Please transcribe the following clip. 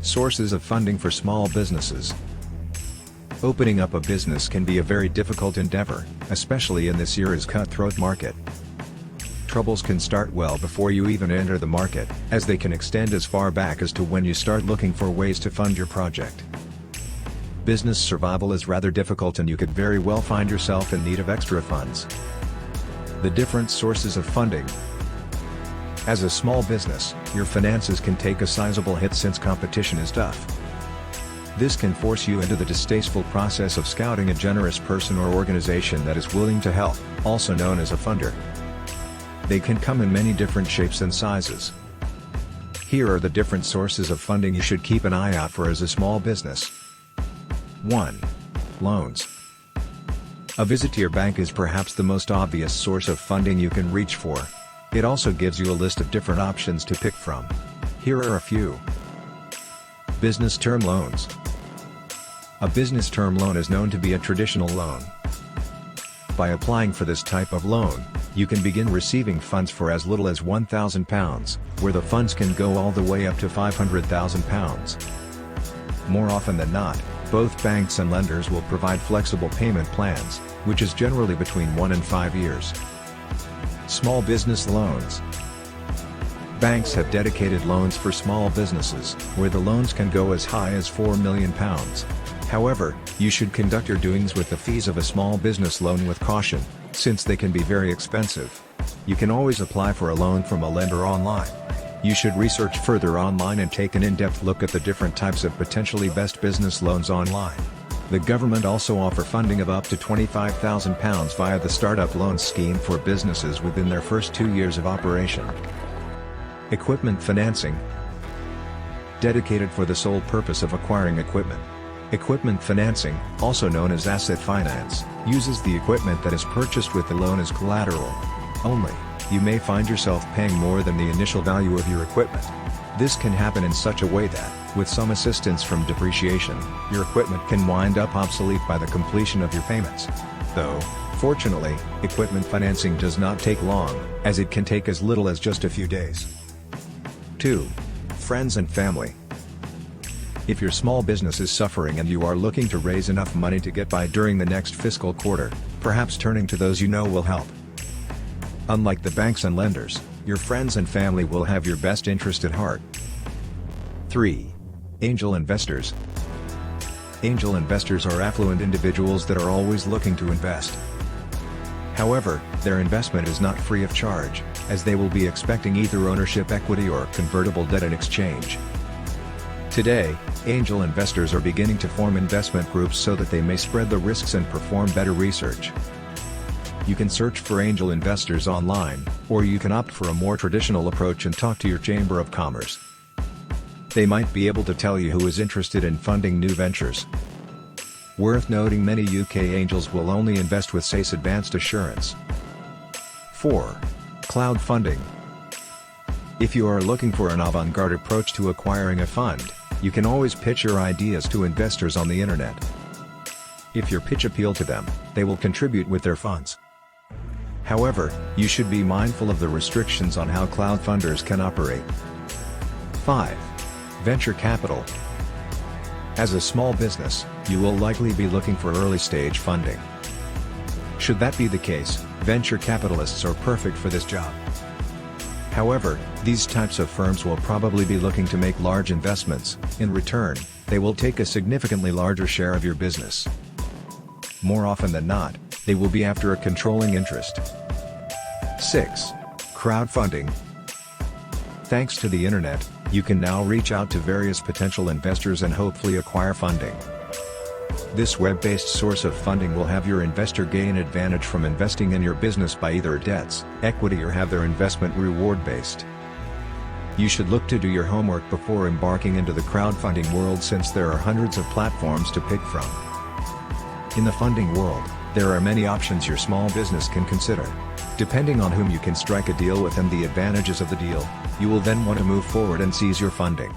Sources of funding for small businesses. Opening up a business can be a very difficult endeavor, especially in this year's cutthroat market. Troubles can start well before you even enter the market, as they can extend as far back as to when you start looking for ways to fund your project. Business survival is rather difficult and you could very well find yourself in need of extra funds. The different sources of funding. As a small business, your finances can take a sizable hit since competition is tough. This can force you into the distasteful process of scouting a generous person or organization that is willing to help, also known as a funder. They can come in many different shapes and sizes. Here are the different sources of funding you should keep an eye out for as a small business. 1. Loans. A visit to your bank is perhaps the most obvious source of funding you can reach for. It also gives you a list of different options to pick from. Here are a few. Business term loans. A business term loan is known to be a traditional loan. By applying for this type of loan, you can begin receiving funds for as little as £1,000, where the funds can go all the way up to £500,000. More often than not, both banks and lenders will provide flexible payment plans, which is generally between 1 and 5 years. Small business loans. Banks have dedicated loans for small businesses, where the loans can go as high as £4 million. However, you should conduct your doings with the fees of a small business loan with caution, since they can be very expensive. You can always apply for a loan from a lender online. You should research further online and take an in-depth look at the different types of potentially best business loans online. The government also offers funding of up to £25,000 via the Startup Loan Scheme for businesses within their first 2 years of operation. Equipment financing. Dedicated for the sole purpose of acquiring equipment. Equipment financing, also known as asset finance, uses the equipment that is purchased with the loan as collateral. Only, you may find yourself paying more than the initial value of your equipment. This can happen in such a way that, with some assistance from depreciation, your equipment can wind up obsolete by the completion of your payments. Though, fortunately, equipment financing does not take long, as it can take as little as just a few days. 2. Friends and family. If your small business is suffering and you are looking to raise enough money to get by during the next fiscal quarter, perhaps turning to those you know will help. Unlike the banks and lenders, your friends and family will have your best interest at heart. 3. Angel investors. Angel investors are affluent individuals that are always looking to invest. However, their investment is not free of charge, as they will be expecting either ownership equity or convertible debt in exchange. Today, angel investors are beginning to form investment groups so that they may spread the risks and perform better research. You can search for angel investors online, or you can opt for a more traditional approach and talk to your Chamber of Commerce. They might be able to tell you who is interested in funding new ventures. Worth noting, many UK angels will only invest with SACE Advanced Assurance. 4. Cloud funding. If you are looking for an avant-garde approach to acquiring a fund, you can always pitch your ideas to investors on the internet. If your pitch appeals to them, they will contribute with their funds. However, you should be mindful of the restrictions on how cloud funders can operate. 5. Venture capital. As a small business, you will likely be looking for early-stage funding. Should that be the case, venture capitalists are perfect for this job. However, these types of firms will probably be looking to make large investments. In return, they will take a significantly larger share of your business. More often than not, they will be after a controlling interest. 6. Crowdfunding. Thanks to the internet, you can now reach out to various potential investors and hopefully acquire funding. This web-based source of funding will have your investor gain advantage from investing in your business by either debts, equity, or have their investment reward-based. You should look to do your homework before embarking into the crowdfunding world, since there are hundreds of platforms to pick from. In the funding world, there are many options your small business can consider. Depending on whom you can strike a deal with and the advantages of the deal, you will then want to move forward and seize your funding.